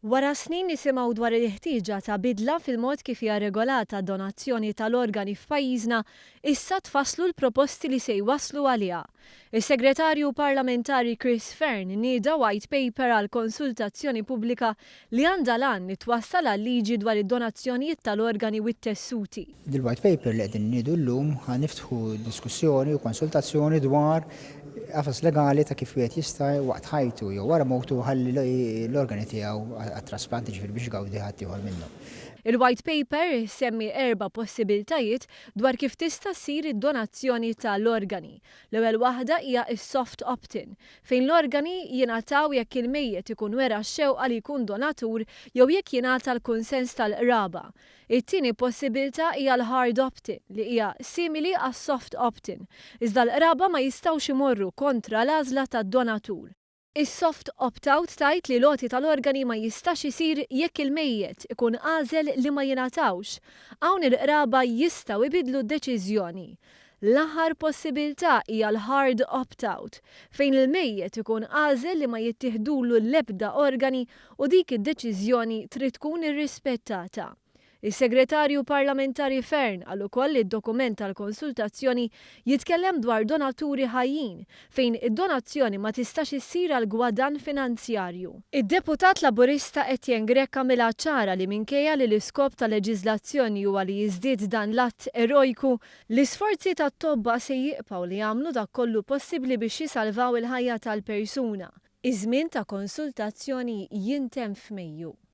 Wara snin nisimgħu dwar il-ħtieġa ta' bidla fil-mod kif hija regolata d-donazzjoni tal-organi f'pajjiżna, issa tfasslu l-proposti li se jwasslu għaliha. Is-Segretarju Parlamentari Chris Fern nieda white paper għal konsultazzjoni pubblika li għandha lan li twassal għal liġi dwar id-donazzjonijiet tal-organi u t-tessuti. Dil-white paper li qegħdin niedu llum ħaniftħu diskussjoni u konsultazzjoni dwar qafas legali ta' kif wieħed jista' waqt ħajtu jew wara mowtu ħalli l-organi tiegħu għat-trasplanti ġifieri biex gawdi ħadd ieħor minnu. Il-white paper semmi 4 possibiltajiet dwar kif tista' ssir id-donazzjoni tal-organi. L-ewwel waħda hija s-soft opt-in, fejn l-organi jingħataw jekk il-mejjed ikun wera x-xewqa li jkun donatur jew jekk jingħata l-kunsens tal-qraba. It-tieni possibilità hija l-hard opt-in li hija simili għas-soft opt-in, iżda l-qraba ma jistgħux imorru kontra l-għażla tad-donatur. Is-soft opt-out tajt li loti tal-organi ma jistax isir jekk il-mejjed ikun għażel li ma jingħatawx. Hawn il-qraba jistgħu jbidlu d-deċiżjoni. L-aħħar possibilità hija l-hard opt-out, fejn il-mejjed ikun għażel li ma jittieħdulu l-ebda organi u dik id-deċiżjoni trid tkun irrispettata. Is-Segretarju Parlamentari Fern qal ukoll id-dokument tal-konsultazzjoni jitkellem dwar donaturi ħajjin fejn id-donazzjoni ma tistax issir għal gwadan finanzjarju. Id-deputat Laburista Etienne Grech għamilha ċara li minkejja li l-iskop tal-leġiżlazzjoni huwa li jiżdied dan l-att erojku, l-isforzi tat-tobba se jibqgħu li jagħmlu dak kollu possibbli biex jisalvaw il-ħajja tal-persuna. Iż-żmien ta' konsultazzjoni jintemm f'Mejju.